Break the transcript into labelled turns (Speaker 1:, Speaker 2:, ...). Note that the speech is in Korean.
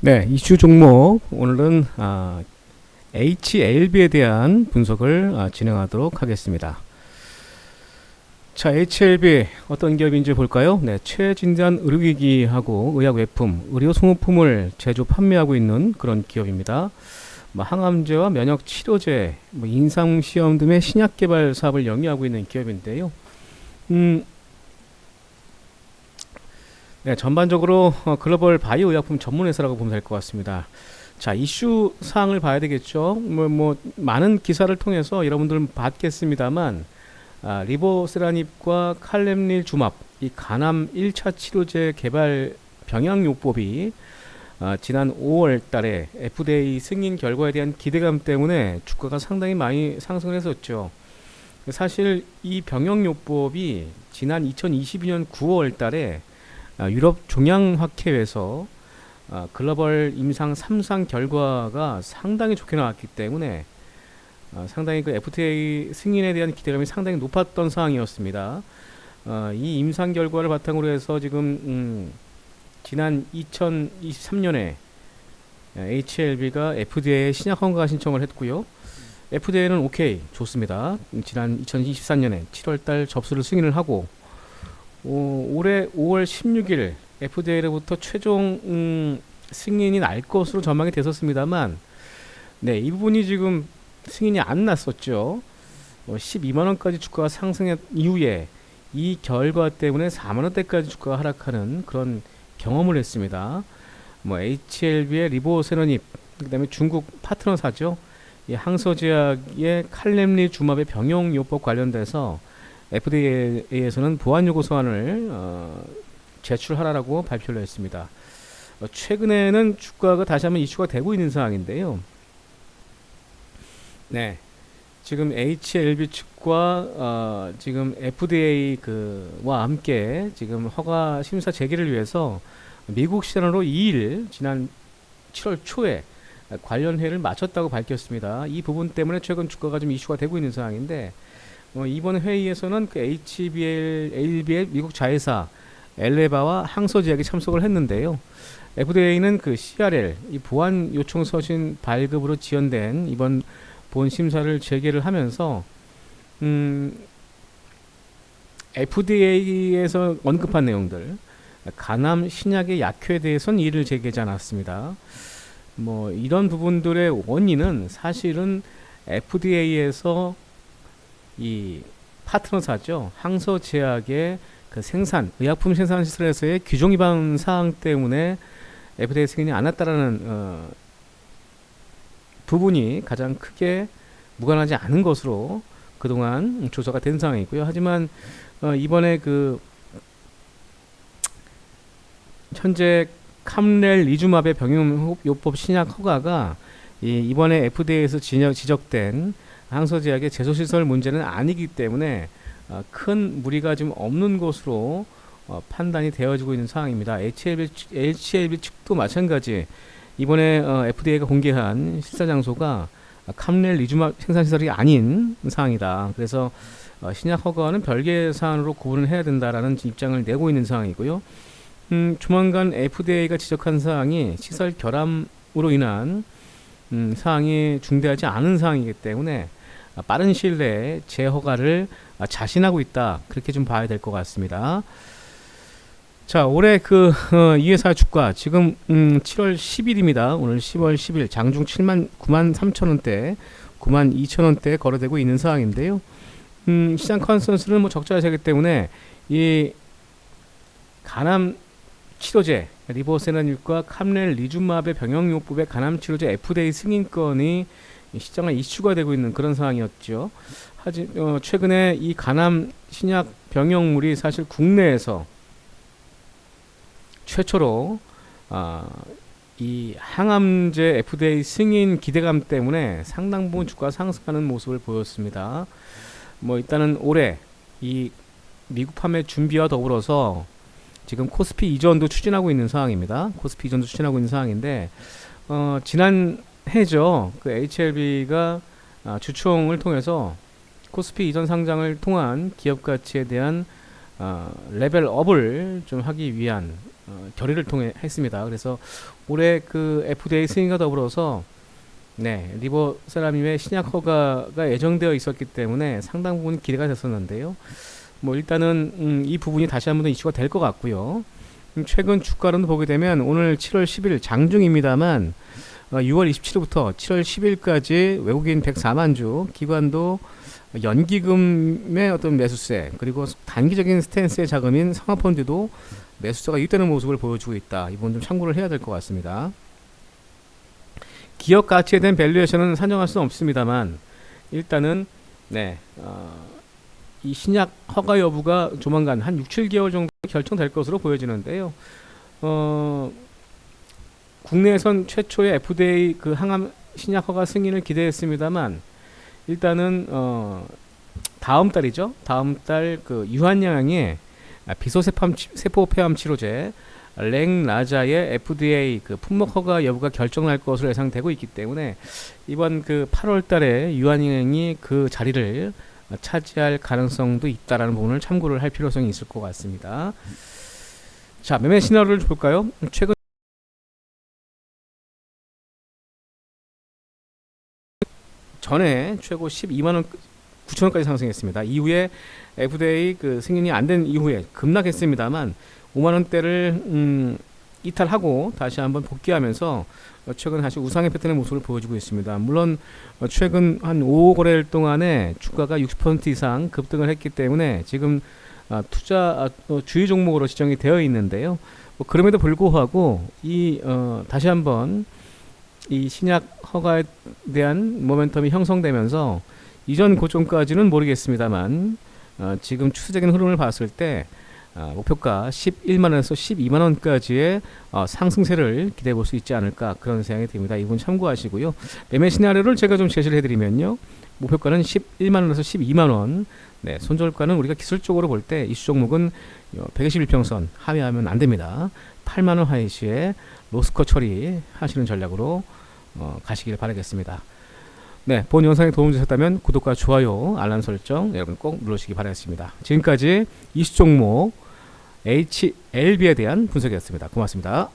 Speaker 1: 네, 이슈 종목 오늘은 HLB에 대한 분석을 진행하도록 하겠습니다. 자, HLB 어떤 기업인지 볼까요? 네, 최진단 의료기기하고 의약외품, 의료소모품을 제조 판매하고 있는 그런 기업입니다. 항암제와 면역치료제, 임상시험 등의 신약 개발 사업을 영위하고 있는 기업인데요. 네, 전반적으로 글로벌 바이오 의약품 전문 회사라고 보면 될 것 같습니다. 자, 이슈 사항을 봐야 되겠죠. 많은 기사를 통해서 여러분들은 봤겠습니다만, 리보세라닙과 칼렘닐주맙, 이 간암 1차 치료제 개발 병약요법이 지난 5월 달에 FDA 승인 결과에 대한 기대감 때문에 주가가 상당히 많이 상승을 했었죠. 사실 이 병약요법이 지난 2022년 9월 달에 유럽 종양학회에서 글로벌 임상 3상 결과가 상당히 좋게 나왔기 때문에 상당히 그 FDA 승인에 대한 기대감이 상당히 높았던 상황이었습니다. 이 임상 결과를 바탕으로 해서 지금 지난 2023년에 HLB가 FDA에 신약 허가 신청을 했고요. FDA는 오케이, 좋습니다. 지난 2024년에 7월달 접수를 승인을 하고 올해 5월 16일 FDA로부터 최종 승인이 날 것으로 전망이 됐었습니다만, 네, 이 부분이 지금 승인이 안 났었죠. 12만원까지 주가가 상승한 이후에 이 결과 때문에 4만원대까지 주가가 하락하는 그런 경험을 했습니다. HLB의 리보세라닙, 그 다음에 중국 파트너사죠. 이 항서제약의 칼렘닐주맙의 병용요법 관련돼서 FDA에서는 보안요구 소환을 제출하라고 발표를 했습니다. 최근에는 주가가 다시 한번 이슈가 되고 있는 상황인데요. 네, 지금 HLB 측과 지금 FDA 와 함께 지금 허가 심사 재개를 위해서 미국 시간으로 2일 지난 7월 초에 관련 회의를 마쳤다고 밝혔습니다. 이 부분 때문에 최근 주가가 좀 이슈가 되고 있는 상황인데, 이번 회의에서는 그 HBL의 미국 자회사 엘레바와 항서제약이 참석을 했는데요. FDA는 그 CRL, 이 보안 요청 서신 발급으로 지연된 이번 본 심사를 재개를 하면서 FDA에서 언급한 내용들, 간암 신약의 약효에 대해서는 이의를 제기하지 않았습니다. 이런 부분들의 원인은 사실은 FDA에서 이 파트너사죠, 항서제약의 그 생산, 의약품 생산 시설에서의 규정 위반 사항 때문에 FDA 승인이 안 났다라는 부분이 가장 크게 무관하지 않은 것으로 그동안 조사가 된 상황이고요. 하지만 이번에 현재 캄렐리주맙의 병용요법 신약 허가가 이번에 FDA에서 지적된 항서제약의 제조시설 문제는 아니기 때문에 큰 무리가 좀 없는 것으로 판단이 되어지고 있는 상황입니다. HLB 측도 마찬가지, 이번에 FDA가 공개한 실사 장소가 캄렐리주맙 생산시설이 아닌 상황이다. 그래서 신약 허가는 별개 사안으로 구분을 해야 된다라는 입장을 내고 있는 상황이고요. 조만간 FDA가 지적한 사항이 시설 결함으로 인한 사항이 중대하지 않은 사항이기 때문에 빠른 시일 내에 재허가를 자신하고 있다, 그렇게 좀 봐야 될 것 같습니다. 자, 올해 이 회사 주가 지금 7월 10일입니다. 오늘 10월 10일 장중 9만 3천원대, 9만 2천원대에 거래되고 있는 상황인데요. 시장 컨센서스는 적자세이기 때문에 이 간암 치료제 리보세라닙과 캄렐리주맙의 병용요법의 간암 치료제 FDA 승인권이 시장에 이슈가 되고 있는 그런 상황이었죠. 최근에 이 간암 신약 병용물이 사실 국내에서 최초로 이 항암제 FDA 승인 기대감 때문에 상당 부분 주가 상승하는 모습을 보였습니다. 일단은 올해 이 미국 판매 준비와 더불어서 지금 코스피 이전도 추진하고 있는 상황입니다. 코스피 이전도 추진하고 있는 상황인데, 지난 해죠. 그 HLB가 주총을 통해서 코스피 이전 상장을 통한 기업 가치에 대한 레벨업을 좀 하기 위한 결의를 통해 했습니다. 그래서 올해 그 FDA 승인과 더불어서 리버 세라뮴의 신약 허가가 예정되어 있었기 때문에 상당 부분 기대가 됐었는데요. 뭐 일단은 이 부분이 다시 한번 더 이슈가 될 것 같고요. 최근 주가로는 보게 되면 오늘 7월 10일 장중입니다만 6월 27일부터 7월 10일까지 외국인 104만 주, 기관도 연기금의 어떤 매수세, 그리고 단기적인 스탠스의 자금인 상하펀드도 매수세가 유입되는 모습을 보여주고 있다. 이번 좀 참고를 해야 될 것 같습니다. 기업 가치에 대한 밸류에이션은 산정할 수는 없습니다만 일단은 이 신약 허가 여부가 조만간 한 6, 7개월 정도 결정될 것으로 보여지는데요. 국내에선 최초의 FDA 그 항암 신약 허가 승인을 기대했습니다만 일단은 다음 달이죠. 다음 달 그 유한양의 비소세포 폐암 치료제 랭라자의 FDA 그 품목 허가 여부가 결정날 것으로 예상되고 있기 때문에 이번 그 8월 달에 유한양이 그 자리를 차지할 가능성도 있다라는 부분을 참고를 할 필요성이 있을 것 같습니다. 자, 매매 시나리오를 볼까요? 최근 전에 최고 12만원 9천원까지 상승했습니다. 이후에 FDA 그 승인이 안 된 이후에 급락했습니다만 5만원대를 이탈하고 다시 한번 복귀하면서 최근 다시 우상의 패턴의 모습을 보여주고 있습니다. 물론 최근 한 5, 5거래일 동안에 주가가 60% 이상 급등을 했기 때문에 지금 투자 주의 종목으로 지정이 되어 있는데요. 뭐 그럼에도 불구하고 이 다시 한번 이 신약 허가에 대한 모멘텀이 형성되면서 이전 고점까지는 모르겠습니다만 지금 추세적인 흐름을 봤을 때 목표가 11만원에서 12만원까지의 상승세를 기대해 볼 수 있지 않을까 그런 생각이 듭니다. 이분 참고하시고요. 매매 시나리오를 제가 좀 제시를 해드리면요. 목표가는 11만원에서 12만원, 손절가는 우리가 기술적으로 볼 때 이슈 종목은 121평선 하회하면 안됩니다. 8만원 하회 시에 로스커 처리 하시는 전략으로 가시길 바라겠습니다. 본 영상이 도움이 되셨다면 구독과 좋아요, 알람 설정 여러분 꼭 누르시기 바라겠습니다. 지금까지 이슈 종목 HLB에 대한 분석이었습니다. 고맙습니다.